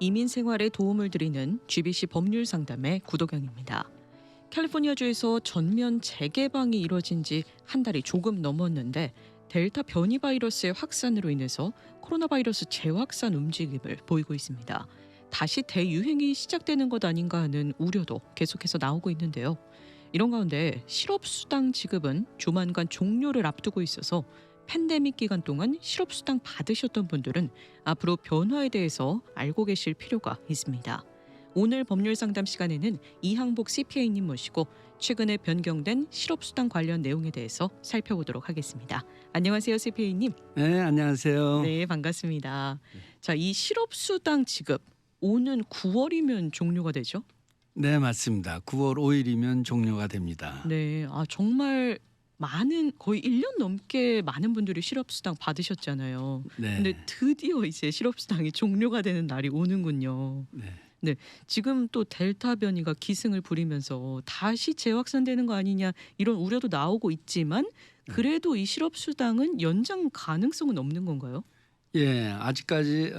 이민 생활에 도움을 드리는 GBC 법률 상담의 구도경입니다. 캘리포니아주에서 전면 재개방이 이뤄진 지 한 달이 조금 넘었는데 델타 변이 바이러스의 확산으로 인해서 코로나 바이러스 재확산 움직임을 보이고 있습니다. 다시 대유행이 시작되는 것 아닌가 하는 우려도 계속해서 나오고 있는데요. 이런 가운데 실업수당 지급은 조만간 종료를 앞두고 있어서 팬데믹 기간 동안 실업수당 받으셨던 분들은 앞으로 변화에 대해서 알고 계실 필요가 있습니다. 오늘 법률 상담 시간에는 이항복 CPA님 모시고 최근에 변경된 실업수당 관련 내용에 대해서 살펴보도록 하겠습니다. 안녕하세요, CPA님. 네, 안녕하세요. 네, 반갑습니다. 자, 이 실업수당 지급 오는 9월이면 종료가 되죠? 네, 맞습니다. 9월 5일이면 종료가 됩니다. 네, 정말 거의 1년 넘게 많은 분들이 실업수당 받으셨잖아요. 네. 근데 드디어 이제 실업수당이 종료가 되는 날이 오는군요. 네. 네, 지금 또 델타 변이가 기승을 부리면서 다시 재확산되는 거 아니냐 이런 우려도 나오고 있지만 그래도 이 실업수당은 연장 가능성은 없는 건가요? 예, 아직까지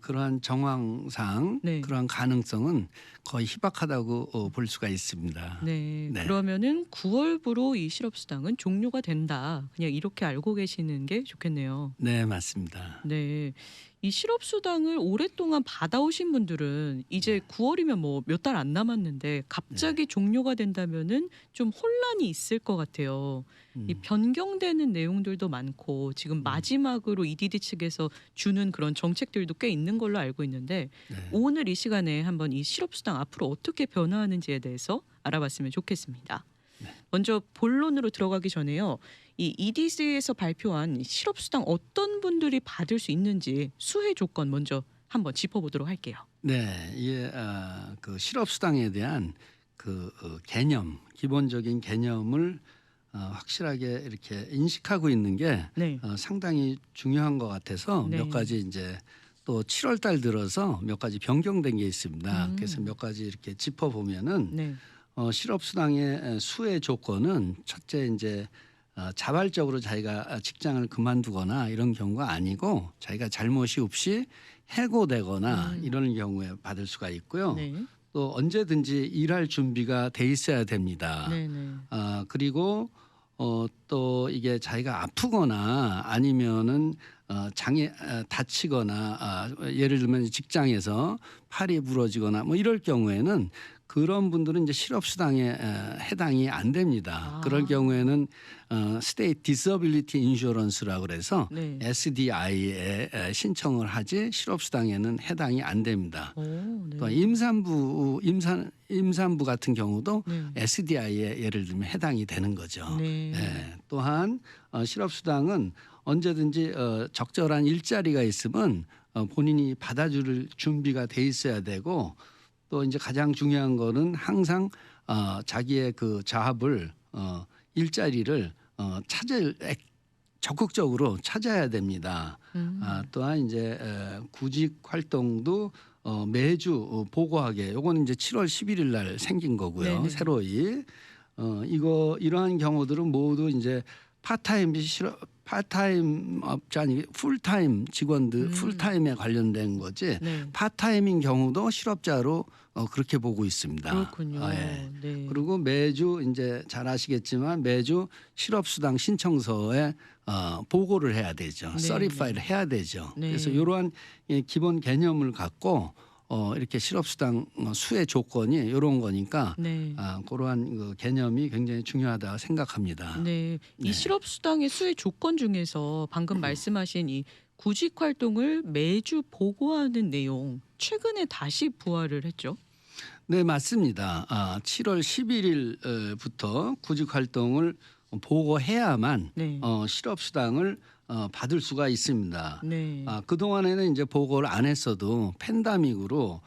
그러한 정황상 네. 그러한 가능성은 거의 희박하다고 볼 수가 있습니다. 네, 네. 그러면은 9월부로 이 실업수당은 종료가 된다. 그냥 이렇게 알고 계시는 게 좋겠네요. 네, 맞습니다. 네, 이 실업수당을 오랫동안 받아오신 분들은 이제 9월이면 뭐 몇 달 안 남았는데 갑자기 종료가 된다면은 좀 혼란이 있을 것 같아요. 이 변경되는 내용들도 많고 지금 마지막으로 EDD 측에서 주는 그런 정책들도 꽤 있는 걸로 알고 있는데 네. 오늘 이 시간에 한번 이 실업수당 앞으로 어떻게 변화하는지에 대해서 알아봤으면 좋겠습니다. 먼저 본론으로 들어가기 전에요. 이 EDC에서 발표한 실업수당 어떤 분들이 받을 수 있는지 수혜 조건 먼저 한번 짚어보도록 할게요. 네, 이게 그 실업수당에 대한 그 개념, 기본적인 개념을 확실하게 이렇게 인식하고 있는 게 네. 상당히 중요한 것 같아서 네. 몇 가지 이제 또 7월 달 들어서 몇 가지 변경된 게 있습니다. 그래서 몇 가지 이렇게 짚어보면은 네. 실업수당의 수혜 조건은 첫째 이제 자발적으로 자기가 직장을 그만두거나 이런 경우가 아니고 자기가 잘못이 없이 해고되거나 이런 경우에 받을 수가 있고요. 네. 또 언제든지 일할 준비가 돼 있어야 됩니다. 네. 네. 그리고 또 이게 자기가 아프거나 아니면은 다치거나 예를 들면 직장에서 팔이 부러지거나 뭐 이럴 경우에는 그런 분들은 이제 실업수당에 해당이 안 됩니다. 그럴 경우에는 State Disability Insurance라고 그래서 네. SDI에 신청을 하지 실업수당에는 해당이 안 됩니다. 네. 또 임산부 같은 경우도 네. SDI에 예를 들면 해당이 되는 거죠. 네. 또한 실업수당은 언제든지 적절한 일자리가 있으면 본인이 받아줄 준비가 돼 있어야 되고 또 이제 가장 중요한 거는 항상 자기의 그 자합을 일자리를 적극적으로 찾아야 됩니다. 또한 이제 구직 활동도 매주 보고하게. 요거는 이제 7월 11일 날 생긴 거고요. 네네. 새로이 이러한 경우들은 모두 이제 파타임 업자 아니 풀타임 직원들 풀타임에 관련된 거지 네. 파타임인 경우도 실업자로 그렇게 보고 있습니다. 그렇군요. 예. 네. 그리고 매주 이제 잘 아시겠지만 매주 실업수당 신청서에 보고를 해야 되죠. 네, 서리파이를 해야 되죠. 네. 그래서 이러한 기본 개념을 갖고 이렇게 실업수당 수혜 조건이 이런 거니까 네. 그러한 그 개념이 굉장히 중요하다 생각합니다. 네. 이 실업수당의 수혜 조건 중에서 방금 말씀하신 이 구직 활동을 매주 보고하는 내용 최근에 다시 부활을 했죠. 네, 맞습니다. 7월 11일부터 구직 활동을 보고해야만 네. 실업수당을 받을 수가 있습니다. 네. 그동안에는 이제 보고를 안 했어도 팬데믹으로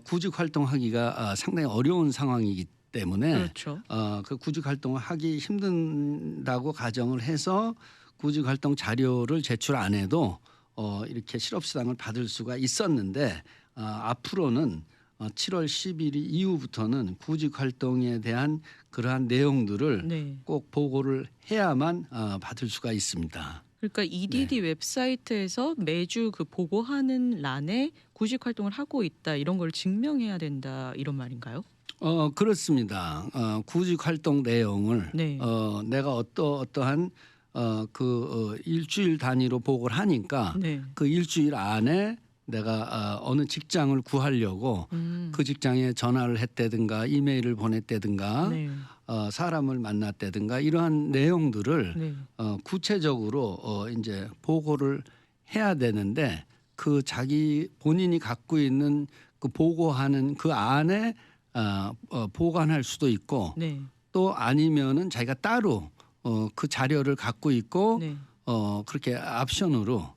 구직 활동하기가 상당히 어려운 상황이기 때문에 그렇죠. 그 구직 활동을 하기 힘든다고 가정을 해서 구직 활동 자료를 제출 안 해도 이렇게 실업수당을 받을 수가 있었는데 앞으로는 7월 10일 이후부터는 구직 활동에 대한 그러한 내용들을 네. 꼭 보고를 해야만 받을 수가 있습니다. 그러니까 EDD 웹사이트에서 매주 그 보고하는 란에 구직 활동을 하고 있다 이런 걸 증명해야 된다 이런 말인가요? 그렇습니다. 구직 활동 내용을 네. 내가 어떠한 일주일 단위로 보고를 하니까 네. 그 일주일 안에 내가 어느 직장을 구하려고 그 직장에 전화를 했다든가 이메일을 보냈다든가 네. 사람을 만났다든가 이러한 내용들을 네. 구체적으로 이제 보고를 해야 되는데 그 자기 본인이 갖고 있는 그 보고하는 그 안에 보관할 수도 있고 네. 또 아니면은 자기가 따로 그 자료를 갖고 있고 네. 그렇게 옵션으로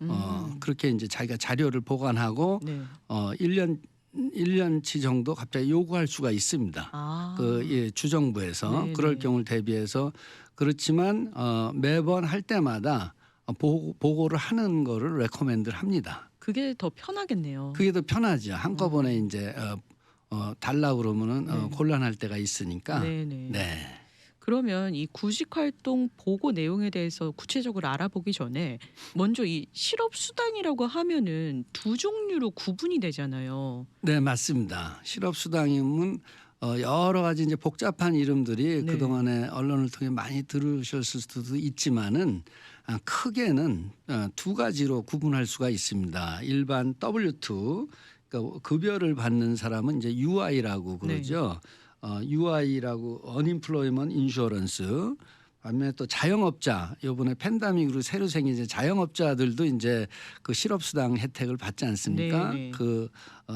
그렇게 이제 자기가 자료를 보관하고 네. 1년치 정도 갑자기 요구할 수가 있습니다. 아. 주정부에서 네네. 그럴 경우를 대비해서 그렇지만 매번 할 때마다 보고를 하는 거를 레코멘드를 합니다. 그게 더 편하겠네요. 그게 더 편하죠. 한꺼번에 이제 달라 그러면은 네. 곤란할 때가 있으니까. 네네. 네. 그러면 이 구직 활동 보고 내용에 대해서 구체적으로 알아보기 전에 먼저 이 실업 수당이라고 하면은 두 종류로 구분이 되잖아요. 네, 맞습니다. 실업 수당임은 여러 가지 이제 복잡한 이름들이 네. 그동안에 언론을 통해 많이 들으셨을 수도 있지만은 크게는 두 가지로 구분할 수가 있습니다. 일반 W2 그러니까 급여를 받는 사람은 이제 UI라고 그러죠. UI라고 Unemployment Insurance. 반면에 또 자영업자 이번에 팬데믹으로 새로 생긴 이제 자영업자들도 이제 그 실업수당 혜택을 받지 않습니까? 네네. 그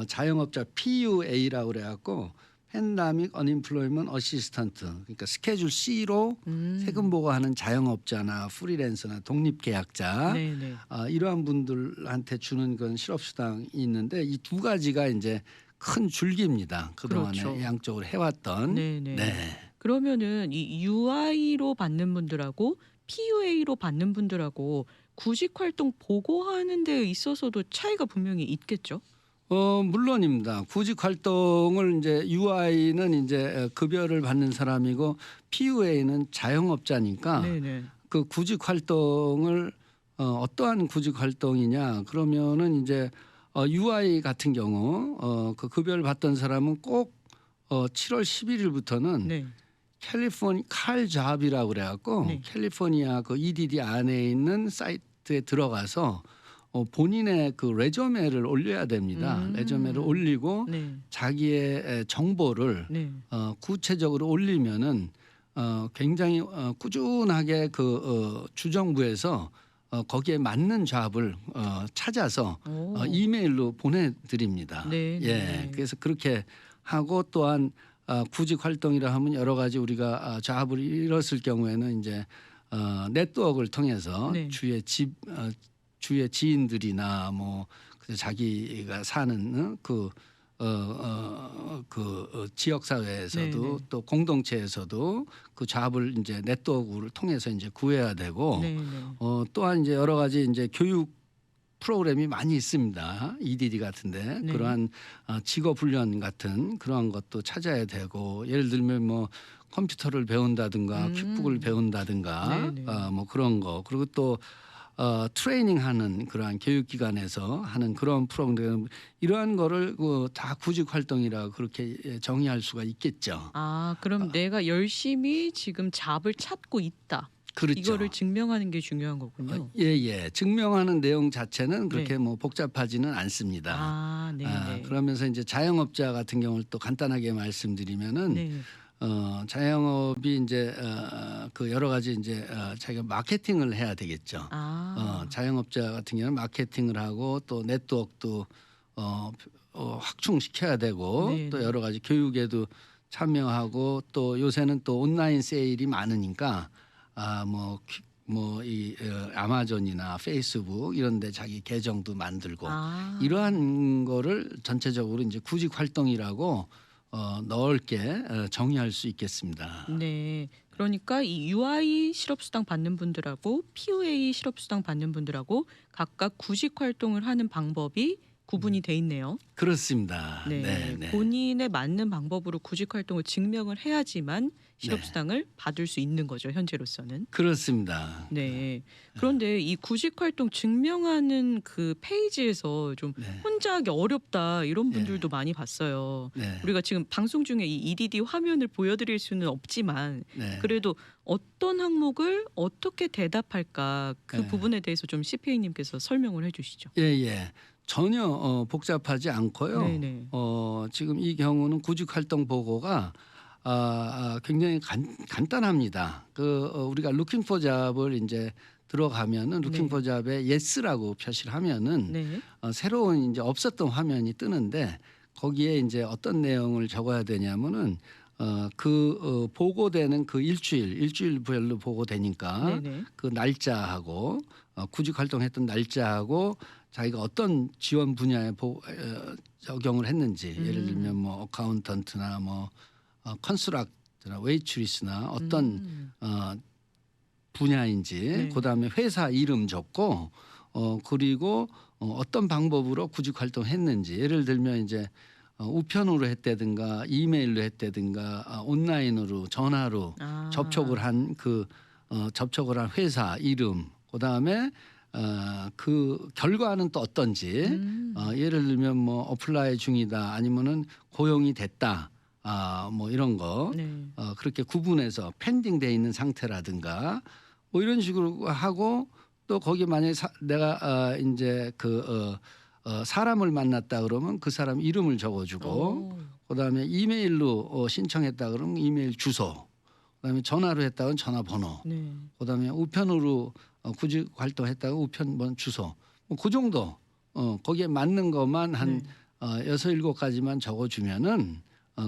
자영업자 PUA라고 그래갖고 팬데믹 언임플로이먼트 어시스턴트 그러니까 스케줄 C로 세금 보고하는 자영업자나 프리랜서나 독립계약자 네네. 이러한 분들한테 주는 건 실업수당이 있는데 이 두 가지가 이제 큰 줄기입니다. 그동안에 그렇죠. 양쪽으로 해왔던. 네네. 네. 그러면은 이 UI로 받는 분들하고 PUA로 받는 분들하고 구직 활동 보고하는 데 있어서도 차이가 분명히 있겠죠? 물론입니다. 구직 활동을 이제 UI는 이제 급여를 받는 사람이고 PUA는 자영업자니까 네네. 그 구직 활동을 어떠한 구직 활동이냐 그러면은 이제 UI 같은 경우 그 급여를 받던 사람은 꼭 7월 11일부터는 네. 칼 잡이라고 그래갖고 네. 캘리포니아 그 EDD 안에 있는 사이트에 들어가서 본인의 그 레저메를 올려야 됩니다. 레저메를 올리고 네. 자기의 정보를 네. 구체적으로 올리면은 굉장히 꾸준하게 그 주정부에서 거기에 맞는 잡을 찾아서 오. 이메일로 보내드립니다. 네, 예, 네. 그래서 그렇게 하고 또한 구직 활동이라 하면 여러 가지 우리가 잡을 잃었을 경우에는 이제 네트워크를 통해서 네. 주위의 지인들이나 뭐 그래서 자기가 사는 지역 사회에서도 네, 네. 또 공동체에서도 그 잡을 이제 네트워크를 통해서 이제 구해야 되고 네, 네. 또한 이제 여러 가지 이제 교육 프로그램이 많이 있습니다. EDD 같은데 네. 그러한 직업 훈련 같은 그러한 것도 찾아야 되고 예를 들면 뭐 컴퓨터를 배운다든가 퀵북을 배운다든가 네, 네. 뭐 그런 거 그리고 또 트레이닝하는 그러한 교육기관에서 하는 그런 프로그램 이러한 거를 다 구직 활동이라 그렇게 정의할 수가 있겠죠. 아, 그럼 내가 열심히 지금 잡을 찾고 있다. 그렇죠. 이거를 증명하는 게 중요한 거군요. 예. 증명하는 내용 자체는 그렇게 네. 뭐 복잡하지는 않습니다. 아, 네, 네. 그러면서 이제 자영업자 같은 경우를 또 간단하게 말씀드리면은 네. 자영업이 이제 그 여러 가지 이제 자기가 마케팅을 해야 되겠죠. 자영업자 같은 경우는 마케팅을 하고 또 네트워크도 확충시켜야 되고 네, 또 네. 여러 가지 교육에도 참여하고 또 요새는 또 온라인 세일이 많으니까 이 아마존이나 페이스북 이런 데 자기 계정도 만들고 이러한 거를 전체적으로 이제 구직 활동이라고 넓게 정의할 수 있겠습니다. 네. 그러니까 이 UI 실업수당 받는 분들하고 PUA 실업수당 받는 분들하고 각각 구직 활동을 하는 방법이 구분이 돼 있네요. 그렇습니다. 네. 네, 네. 본인에 맞는 방법으로 구직 활동을 증명을 해야지만 실업 네. 수당을 받을 수 있는 거죠, 현재로서는. 그렇습니다. 네. 그런데 이 구직 활동 증명하는 그 페이지에서 좀 네. 혼자 하기 어렵다 이런 예. 분들도 많이 봤어요. 네. 우리가 지금 방송 중에 이 EDD 화면을 보여드릴 수는 없지만 네. 그래도 어떤 항목을 어떻게 대답할까 그 네. 부분에 대해서 좀 CPA님께서 설명을 해주시죠. 예, 예. 전혀 복잡하지 않고요. 네네. 지금 이 경우는 구직 활동 보고가 굉장히 간단합니다. 우리가 루킹 포 잡을 이제 들어가면은 루킹 네. 포 잡에 예스라고 표시를 하면은 네. 새로운 이제 없었던 화면이 뜨는데 거기에 이제 어떤 내용을 적어야 되냐면은 보고되는 그 일주일별로 보고되니까 네네. 그 날짜하고 구직 활동했던 날짜하고 자기가 어떤 지원 분야에 적용을 했는지 예를 들면 뭐 어카운턴트나 뭐 컨스트럭트나 웨이트리스나 어떤 분야인지 네. 그다음에 회사 이름 적고 그리고 어떤 방법으로 구직 활동했는지 예를 들면 이제 우편으로 했다든가 이메일로 했다든가 온라인으로 전화로 아. 접촉을 한 접촉을 한 회사 이름 그다음에 그 결과는 또 어떤지 예를 들면 뭐 어플라이 중이다 아니면은 고용이 됐다 뭐 이런 거 네. 그렇게 구분해서 펜딩돼 있는 상태라든가 뭐 이런 식으로 하고 또 거기 만약에 내가 이제 사람을 만났다 그러면 그 사람 이름을 적어주고 오. 그다음에 이메일로 신청했다 그러면 이메일 주소 그다음에 전화로 했다 그러면 전화번호 네. 그다음에 우편으로 구직 활동했다가 우편 주소 뭐 그 정도 거기에 맞는 것만 한 네. 6-7가지만 적어주면은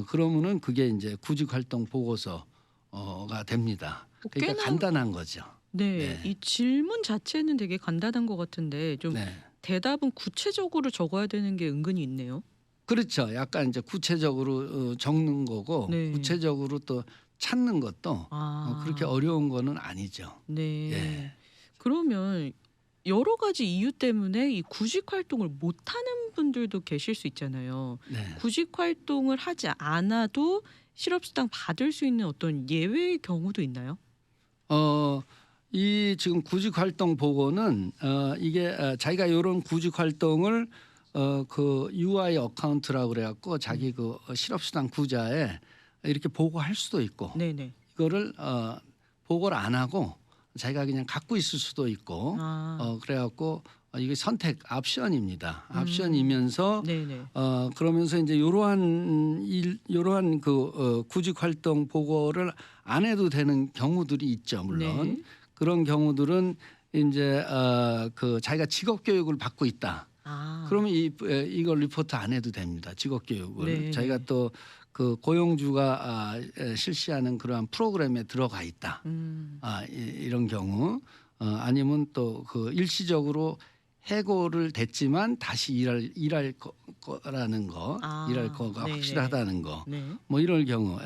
그러면은 그게 이제 구직 활동 보고서가 됩니다. 그러니까 꽤나 간단한 거죠. 네. 네. 이 질문 자체는 되게 간단한 것 같은데 좀 네. 대답은 구체적으로 적어야 되는 게 은근히 있네요. 그렇죠. 약간 이제 구체적으로 적는 거고 네. 구체적으로 또 찾는 것도 그렇게 아. 어려운 거는 아니죠. 네. 예. 그러면 여러 가지 이유 때문에 이 구직 활동을 못하는 분들도 계실 수 있잖아요. 네. 구직 활동을 하지 않아도 실업수당 받을 수 있는 어떤 예외의 경우도 있나요? 이 지금 구직 활동 보고는 이게 자기가 이런 구직 활동을 그 UI 어카운트라고 그래갖고 자기 그 실업수당 구자에 이렇게 보고할 수도 있고 네네. 이거를 보고를 안 하고 자기가 그냥 갖고 있을 수도 있고 아. 그래갖고 이게 선택 옵션입니다. 옵션이면서 네네. 그러면서 이제 이러한 구직 활동 보고를 안 해도 되는 경우들이 있죠. 물론 네. 그런 경우들은 이제 자기가 직업 교육을 받고 있다. 아. 그러면 이걸 리포트 안 해도 됩니다. 직업 교육을 네. 자기가 또 그 고용주가 실시하는 그러한 프로그램에 들어가 있다. 이런 경우 아니면 또 그 일시적으로 해고를 됐지만 다시 일할 거라는 거, 아. 일할 거가 네네. 확실하다는 거, 네. 뭐 이럴 경우,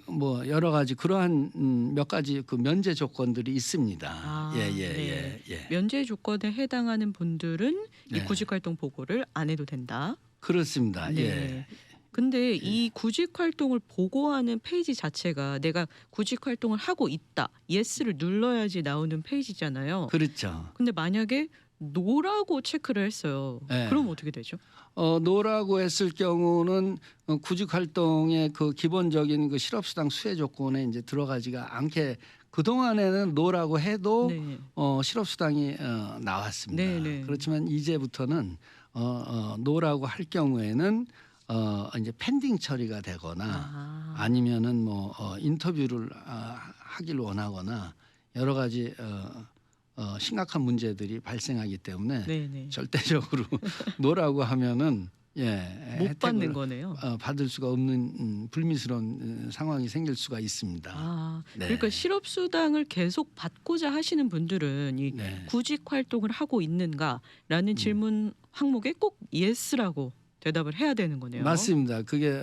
뭐 여러 가지 그러한 몇 가지 그 면제 조건들이 있습니다. 아, 예. 면제 조건에 해당하는 분들은 이 네. 구직 활동 보고를 안 해도 된다. 그렇습니다. 네. 예. 근데 이 구직 활동을 보고하는 페이지 자체가 내가 구직 활동을 하고 있다. 예스를 눌러야지 나오는 페이지잖아요. 그렇죠. 근데 만약에 노라고 체크를 했어요. 네. 그럼 어떻게 되죠? 노라고 했을 경우는 구직 활동의 그 기본적인 그 실업수당 수혜 조건에 이제 들어가지가 않게 그 동안에는 노라고 해도 네. 실업수당이 나왔습니다. 네네. 그렇지만 이제부터는 노라고 할 경우에는 이제 펜딩 처리가 되거나 아니면은 뭐 인터뷰를 하길 원하거나 여러 가지 심각한 문제들이 발생하기 때문에 네네. 절대적으로 노라고 하면은 못 받는 혜택을 거네요. 받을 수가 없는 불미스러운 상황이 생길 수가 있습니다. 아, 네. 그러니까 실업수당을 계속 받고자 하시는 분들은 이 네. 구직 활동을 하고 있는가라는 질문 항목에 꼭 예스라고 대답을 해야 되는 거네요. 맞습니다. 그게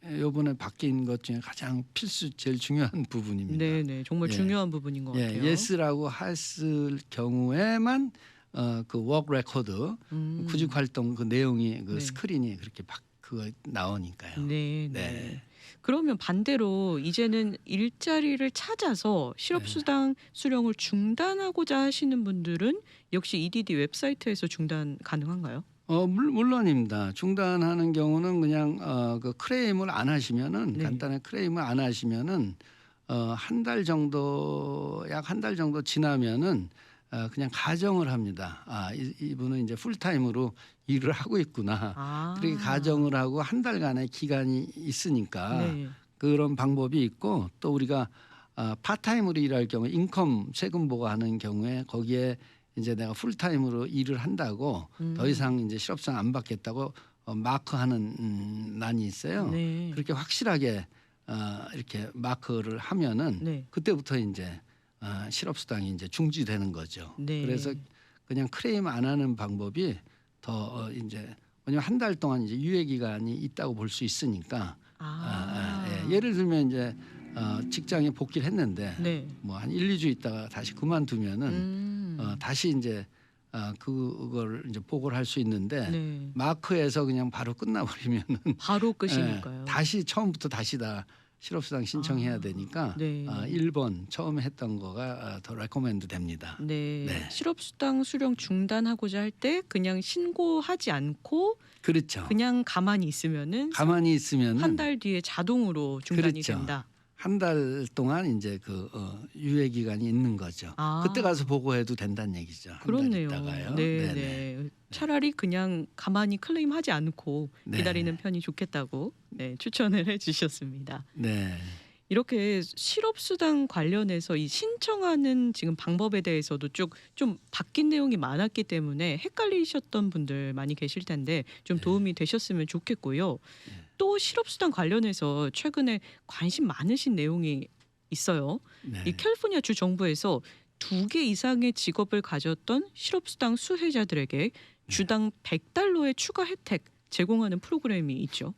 이번에 바뀐 것 중에 가장 필수 제일 중요한 부분입니다. 네네, 정말 예. 중요한 부분인 것 같아요. 예스라고 했을 경우에만 그 워크 레코드 구직 활동 그 내용이 그 네. 스크린이 그렇게 그거 나오니까요. 네, 네. 네. 그러면 반대로 이제는 일자리를 찾아서 실업수당 수령을 중단하고자 하시는 분들은 역시 EDD 웹사이트에서 중단 가능한가요? 물론입니다. 중단하는 경우는 그냥 그 클레임을 안 하시면은 네. 간단한 클레임을 안 하시면은 한 달 정도 약 한 달 정도 지나면은 그냥 가정을 합니다. 이분은 이제 풀타임으로 일을 하고 있구나. 그렇게 가정을 하고 한 달간의 기간이 있으니까 네. 그런 방법이 있고 또 우리가 파타임으로 일할 경우 인컴 세금 보고하는 경우에 거기에 이제 내가 풀타임으로 일을 한다고 더 이상 이제 실업수당 안 받겠다고 마크하는 난이 있어요. 네. 그렇게 확실하게 이렇게 마크를 하면은 네. 그때부터 이제 실업수당이 이제 중지되는 거죠. 네. 그래서 그냥 클레임 안 하는 방법이 더 이제 왜냐면 한 달 동안 이제 유예 기간이 있다고 볼 수 있으니까 예를 들면 이제 직장에 복귀를 했는데 네. 뭐 한 1, 2주 있다가 다시 그만두면은 다시 이제 그걸 이제 보고를 할 수 있는데 네. 마크에서 그냥 바로 끝나버리면은 바로 끝이니까요. 다시 처음부터 다시 다 실업수당 신청해야 되니까 네. 1번 처음에 했던 거가 더 레코멘드 됩니다. 네. 네. 실업수당 수령 중단하고자 할 때 그냥 신고하지 않고 그렇죠. 그냥 가만히 있으면은 가만히 있으면은 한 달 뒤에 자동으로 중단이 그렇죠. 된다. 한 달 동안 이제 그 유예 기간이 있는 거죠. 그때 가서 보고해도 된다는 얘기죠. 한 달 그렇네요. 있다가요. 네, 네네. 네. 차라리 그냥 가만히 클레임하지 않고 네. 기다리는 편이 좋겠다고 추천을 해주셨습니다. 네. 이렇게 실업수당 관련해서 이 신청하는 지금 방법에 대해서도 좀 바뀐 내용이 많았기 때문에 헷갈리셨던 분들 많이 계실 텐데 좀 도움이 되셨으면 좋겠고요. 또 실업수당 관련해서 최근에 관심 많으신 내용이 있어요. 네. 이 캘리포니아 주 정부에서 2개 이상의 직업을 가졌던 실업수당 수혜자들에게 주당 $100의 추가 혜택 제공하는 프로그램이 있죠.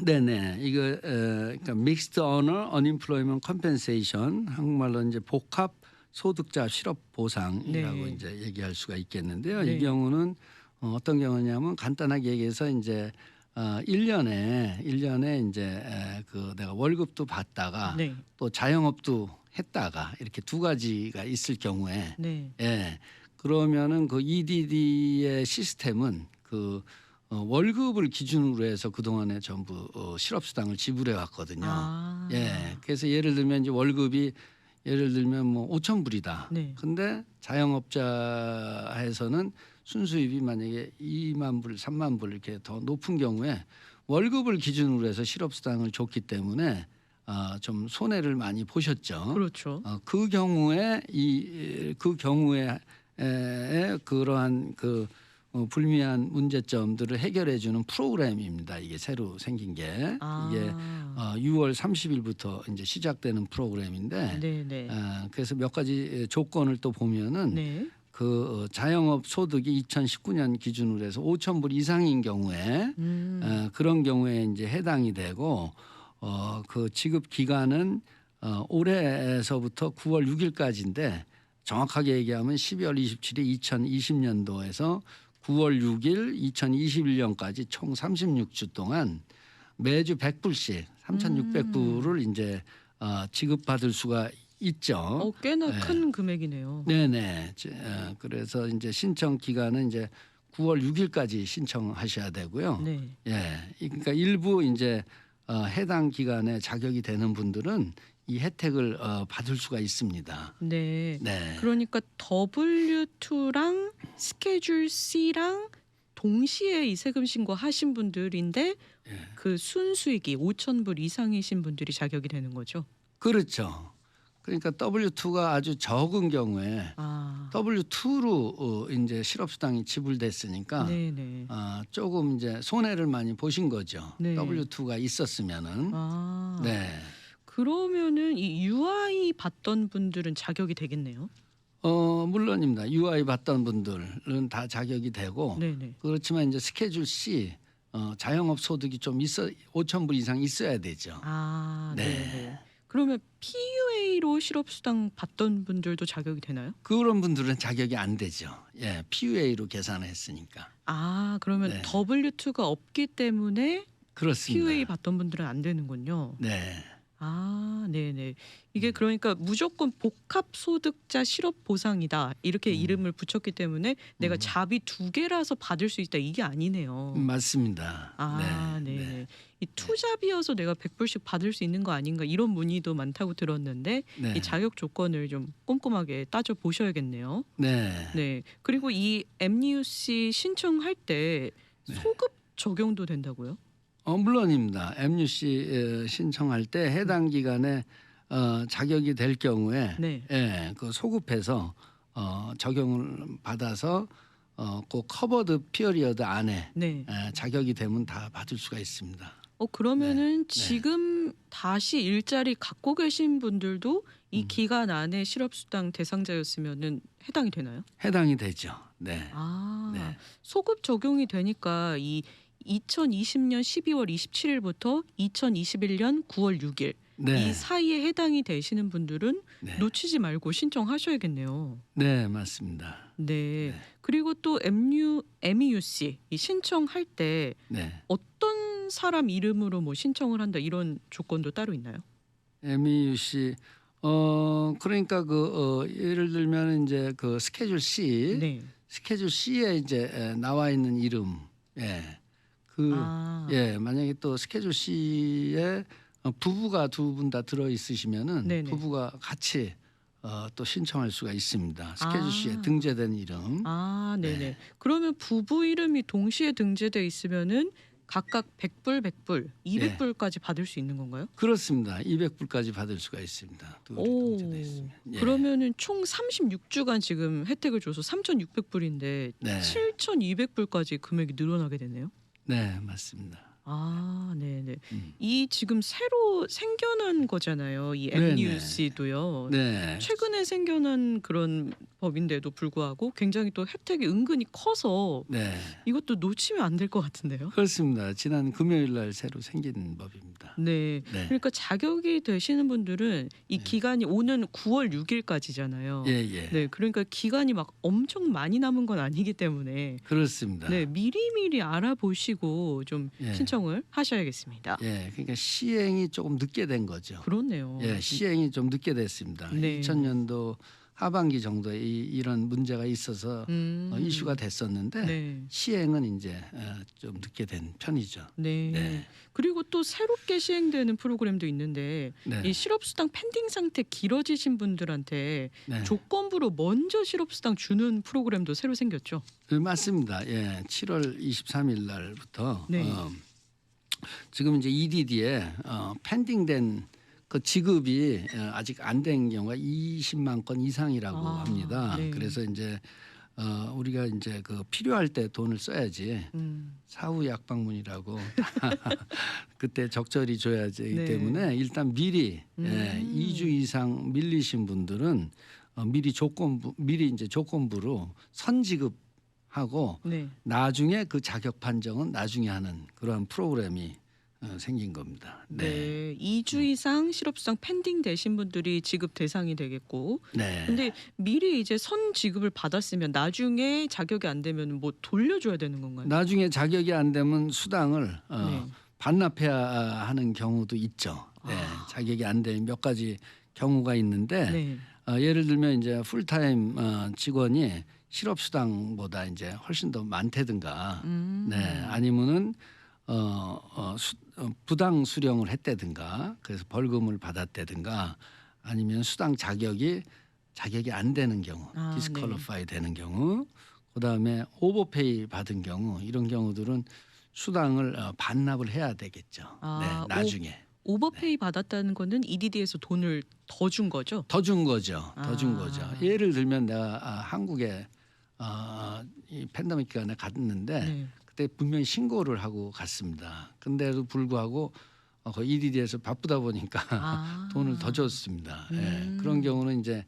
네네. 이거 그러니까 Mixed Earner Unemployment Compensation 한국말로 이제 복합 소득자 실업 보상이라고 네. 이제 얘기할 수가 있겠는데요. 네. 이 경우는 어떤 경우냐면 간단하게 얘기해서 이제 1년에 이제 그 내가 월급도 받다가 네. 또 자영업도 했다가 이렇게 두 가지가 있을 경우에 네. 그러면은 그 EDD의 시스템은 그 월급을 기준으로 해서 그동안에 전부 실업수당을 지불해 왔거든요. 그래서 예를 들면 이제 월급이 예를 들면 뭐 5,000불이다. 네. 근데 자영업자에서는 순수입이 만약에 2만 불, 3만 불 이렇게 더 높은 경우에 월급을 기준으로 해서 실업수당을 줬기 때문에 좀 손해를 많이 보셨죠. 그렇죠. 그 경우에 그 경우에 그러한 그 불미한 문제점들을 해결해주는 프로그램입니다. 이게 새로 생긴 게 이게 6월 30일부터 이제 시작되는 프로그램인데 네네. 그래서 몇 가지 조건을 또 보면은 네. 그 자영업 소득이 2019년 기준으로 해서 5,000불 이상인 경우에 그런 경우에 이제 해당이 되고 그 지급 기간은 올해에서부터 9월 6일까지인데 정확하게 얘기하면 12월 27일 2020년도에서 9월 6일 2021년까지 총 36주 동안 매주 100불씩 3,600불을 이제 지급받을 수가 있죠. 꽤나 큰 금액이네요. 네네. 그래서 이제 신청 기간은 이제 9월 6일까지 신청하셔야 되고요. 네. 그러니까 일부 이제 해당 기간에 자격이 되는 분들은 이 혜택을 받을 수가 있습니다. 네. 네. 그러니까 W2랑 스케줄 C랑 동시에 이 세금 신고하신 분들인데 그 순수익이 5,000불 이상이신 분들이 자격이 되는 거죠. 그렇죠. 그러니까 W2가 아주 적은 경우에 W2로 이제 실업수당이 지불됐으니까 네네. 조금 이제 손해를 많이 보신 거죠. 네. W2가 있었으면은. 네. 그러면은 이 UI 받던 분들은 자격이 되겠네요. 물론입니다. UI 받던 분들은 다 자격이 되고 네네. 그렇지만 이제 스케줄 C 자영업 소득이 좀 5,000불 이상 있어야 되죠. 네. 그러면 PUA PUA로 실업수당 받던 분들도 자격이 되나요? 그런 분들은 자격이 안 되죠. 예, PUA로 계산했으니까. 아, 그러면 네. W2가 없기 때문에 그렇습니다. PUA 받던 분들은 안 되는군요. 네. 아, 네네. 이게 그러니까 무조건 복합소득자 실업보상이다 이렇게 이름을 붙였기 때문에 내가 잡이 두 개라서 받을 수 있다 이게 아니네요. 맞습니다. 아, 네. 이 투잡이어서 내가 100불씩 받을 수 있는 거 아닌가 이런 문의도 많다고 들었는데 네. 이 자격 조건을 좀 꼼꼼하게 따져 보셔야겠네요. 네. 네. 그리고 이 MUC 신청할 때 네. 소급 적용도 된다고요? 물론입니다. MUC 신청할 때 해당 기간에 자격이 될 경우에 네. 예, 그 소급해서 적용을 받아서 그 커버드 피어리어드 안에 네. 자격이 되면 다 받을 수가 있습니다. 그러면은 네. 지금 다시 일자리 갖고 계신 분들도 이 기간 안에 실업수당 대상자였으면은 해당이 되나요? 해당이 되죠. 네. 아, 네. 소급 적용이 되니까 이 2020년 12월 27일부터 2021년 9월 6일 네. 이 사이에 해당이 되시는 분들은 네. 놓치지 말고 신청하셔야겠네요. 네, 맞습니다. 네. 네. 그리고 또 MUC 이 신청할 때 네. 어떤 사람 이름으로 뭐 신청을 한다 이런 조건도 따로 있나요? MUC 그러니까 예를 들면 이제 그 스케줄 C 네. 스케줄 C에 이제 나와 있는 이름 아. 만약에 또 스케줄 C에 부부가 두 분 다 들어 있으시면은 네네. 부부가 같이 또 신청할 수가 있습니다. 스케줄 아. C에 등재된 이름. 아, 네네. 네. 그러면 부부 이름이 동시에 등재돼 있으면은 각각 100불, 100불, 200불까지 받을 수 있는 건가요? 그렇습니다. 200불까지 받을 수가 있습니다. 둘이 오. 등재돼 있으면. 예. 그러면은 총 36주간 지금 혜택을 줘서 3,600불인데 네. 7,200불까지 금액이 늘어나게 되네요. 네, 맞습니다. 아, 네네. 음. 이 지금 새로 생겨난 거잖아요. 이 네네. MUC도요. 네. 최근에 생겨난 그런 법인데도 불구하고 굉장히 또 혜택이 은근히 커서 네. 이것도 놓치면 안 될 것 같은데요. 그렇습니다. 지난 금요일 날 새로 생긴 법입니다. 네. 네. 그러니까 자격이 되시는 분들은 이 기간이 오는 9월 6일까지잖아요. 예, 예. 네. 그러니까 기간이 막 엄청 많이 남은 건 아니기 때문에 그렇습니다. 네, 미리미리 알아보시고 좀 예. 신청을 하셔야겠습니다. 예, 그러니까 시행이 조금 늦게 된 거죠. 그렇네요. 예, 시행이 좀 늦게 됐습니다. 네. 2000년도 하반기 정도에 이런 문제가 있어서 이슈가 됐었는데 네. 시행은 이제 좀 늦게 된 편이죠. 네. 네. 그리고 또 새롭게 시행되는 프로그램도 있는데 네. 이 실업수당 펜딩 상태 길어지신 분들한테 네. 조건부로 먼저 실업수당 주는 프로그램도 새로 생겼죠. 맞습니다. 예, 7월 23일 날부터 네. 지금 이제 EDD에 펜딩된 그 지급이 아직 안 된 경우가 20만 건 이상이라고 아, 합니다. 네. 그래서 이제 우리가 이제 그 필요할 때 돈을 써야지 사후 약방문이라고 그때 적절히 줘야지 기 네. 때문에 일단 미리 2주 이상 밀리신 분들은 미리 이제 조건부로 선지급하고 네. 나중에 그 자격 판정은 나중에 하는 그러한 프로그램이 생긴 겁니다. 네. 2주 이상 실업수당 펜딩 되신 분들이 지급 대상이 되겠고 네. 근데 미리 이제 선 지급을 받았으면 나중에 자격이 안 되면 뭐 돌려줘야 되는 건가요? 나중에 자격이 안 되면 수당을 네. 반납해야 하는 경우도 있죠. 네. 자격이 안 되는 몇 가지 경우가 있는데 네. 예를 들면 이제 풀타임 직원이 실업수당보다 이제 훨씬 더 많다든가, 네, 아니면은 부당 수령을 했다든가, 그래서 벌금을 받았다든가, 아니면 수당 자격이 안 되는 경우, 아, 디스퀄리파이 되는 경우, 그다음에 오버페이 받은 경우 이런 경우들은 수당을 반납을 해야 되겠죠. 아, 네, 나중에. 오버페이 받았다는 거는 EDD에서 돈을 더 준 거죠? 더 준 거죠. 더 준 아. 거죠. 예를 들면 내가 한국에 이 팬데믹 기간에 갔는데 네. 그때 분명히 신고를 하고 갔습니다. 근데도 불구하고 그 EDD에서 바쁘다 보니까 아. 돈을 더 줬습니다. 예, 그런 경우는 이제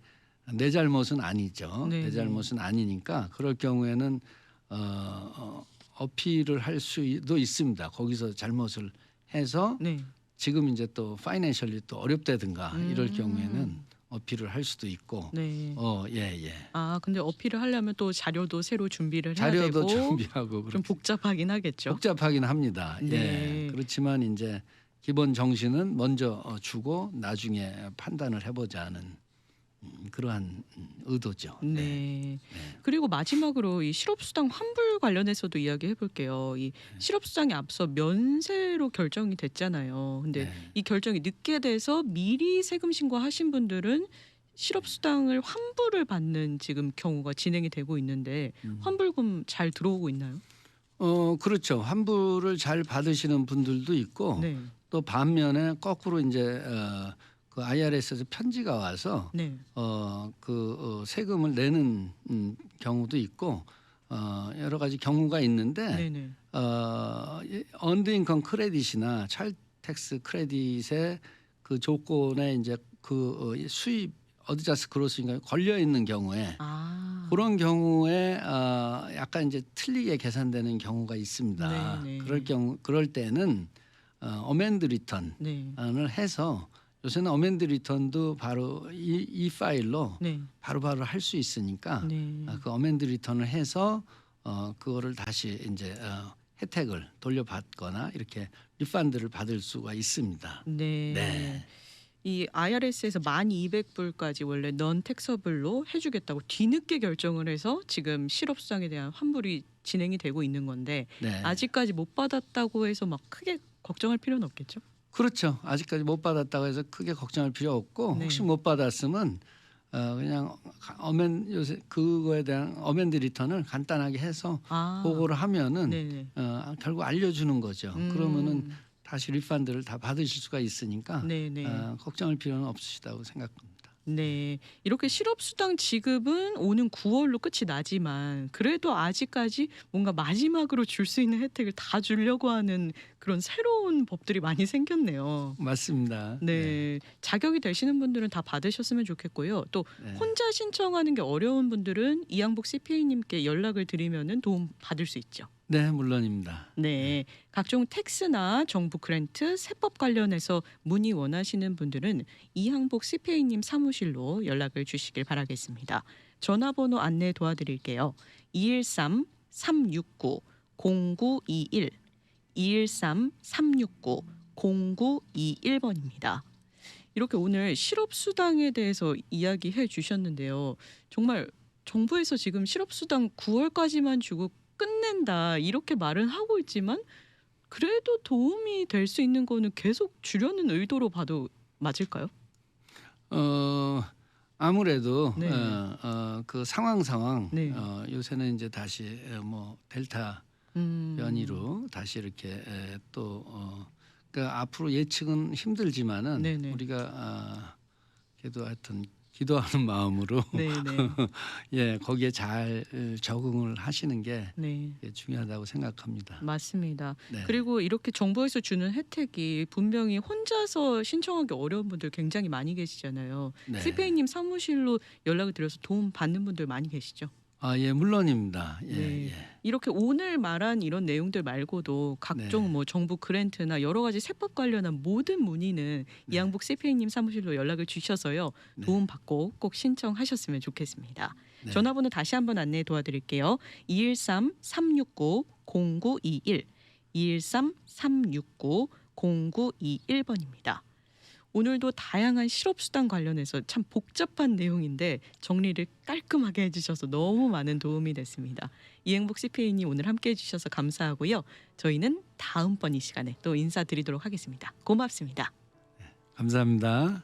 내 잘못은 아니죠. 네, 내 잘못은 아니니까 그럴 경우에는 어필을 할 수도 있습니다. 거기서 잘못을 해서 네. 지금 이제 또 파이낸셜리 또 어렵다든가 이럴 경우에는 어필을 할 수도 있고. 네. 예. 아, 근데 어필을 하려면 또 자료도 새로 준비를 해야 자료도 되고 준비하고 좀 그렇게 복잡하긴 하겠죠. 복잡하긴 합니다. 네. 예. 그렇지만 이제 기본 정신은 먼저 주고 나중에 판단을 해보자는 그러한 의도죠. 네. 그리고 마지막으로 이 실업수당 환불 관련해서도 이야기해 볼게요. 이 실업수당이 앞서 면세로 결정이 됐잖아요. 근데 네. 이 결정이 늦게 돼서 미리 세금 신고하신 분들은 실업수당을 환불을 받는 지금 경우가 진행이 되고 있는데 환불금 잘 들어오고 있나요? 그렇죠. 환불을 잘 받으시는 분들도 있고 네. 또 반면에 거꾸로 이제 그 IRS에서 편지가 와서 네. 세금을 내는 경우도 있고 여러 가지 경우가 있는데 네네. 언더 인컴 크레딧이나 차일드 텍스 크레딧의 그 조건에 이제 수입 어드저스트 그로스인가 걸려 있는 경우에 아. 그런 경우에 약간 이제 틀리게 계산되는 경우가 있습니다. 네네. 그럴 때는 어멘드 리턴을 네. 해서 요새는 어멘드 리턴도 바로 이 파일로 네. 바로바로 할 수 있으니까 네. 그 어멘드 리턴을 해서 그거를 다시 이제 혜택을 돌려받거나 이렇게 리펀드를 받을 수가 있습니다. 네. 네. 이 IRS에서 1,200불까지 원래 넌 텍서블로 해주겠다고 뒤늦게 결정을 해서 지금 실업수당에 대한 환불이 진행이 되고 있는 건데 네. 아직까지 못 받았다고 해서 막 크게 걱정할 필요는 없겠죠? 그렇죠. 아직까지 못 받았다고 해서 크게 걱정할 필요 없고 네. 혹시 못 받았으면 그냥 요새 그거에 대한 어멘드 리턴을 간단하게 해서 아, 보고를 하면은 네네. 결국 알려주는 거죠. 음. 그러면은 다시 리펀드를 다 받으실 수가 있으니까 네네. 걱정할 필요는 없으시다고 생각합니다. 네, 이렇게 실업수당 지급은 오는 9월로 끝이 나지만 그래도 아직까지 뭔가 마지막으로 줄 수 있는 혜택을 다 주려고 하는 그런 새로운 법들이 많이 생겼네요. 맞습니다. 네, 자격이 되시는 분들은 다 받으셨으면 좋겠고요. 또 네. 혼자 신청하는 게 어려운 분들은 이양복 CPA님께 연락을 드리면은 도움 받을 수 있죠. 네, 물론입니다. 네, 각종 텍스나 정부 그랜트, 세법 관련해서 문의 원하시는 분들은 이항복 CPA님 사무실로 연락을 주시길 바라겠습니다. 전화번호 안내 도와드릴게요. 213-369-0921 213-369-0921번입니다. 이렇게 오늘 실업수당에 대해서 이야기해 주셨는데요. 정말 정부에서 지금 실업수당 9월까지만 주고 끝낸다 이렇게 말은 하고 있지만 그래도 도움이 될 수 있는 거는 계속 주려는 의도로 봐도 맞을까요? 아무래도 네. 그 상황 네. 요새는 이제 다시 델타 변이로 다시 이렇게 그러니까 앞으로 예측은 힘들지만은 네네. 우리가 그래도 하여튼 기도하는 마음으로 네네. 예 거기에 잘 적응을 하시는 게 네. 중요하다고 생각합니다. 맞습니다. 네. 그리고 이렇게 정부에서 주는 혜택이 분명히 혼자서 신청하기 어려운 분들 굉장히 많이 계시잖아요. 네. CPA님 사무실로 연락을 드려서 도움 받는 분들 많이 계시죠? 예 물론입니다. 예, 네. 예. 이렇게 오늘 말한 이런 내용들 말고도 각종 네. 뭐 정부 그랜트나 여러 가지 세법 관련한 모든 문의는 이양복 CPA님 사무실로 연락을 주셔서요. 네. 도움 받고 꼭 신청하셨으면 좋겠습니다. 네. 전화번호 다시 한번 안내해 도와드릴게요. 213-369-0921 213-369-0921번입니다. 오늘도 다양한 실업수당 관련해서 참 복잡한 내용인데 정리를 깔끔하게 해주셔서 너무 많은 도움이 됐습니다. 이행복 CPA님 오늘 함께해 주셔서 감사하고요. 저희는 다음번 이 시간에 또 인사드리도록 하겠습니다. 고맙습니다. 감사합니다.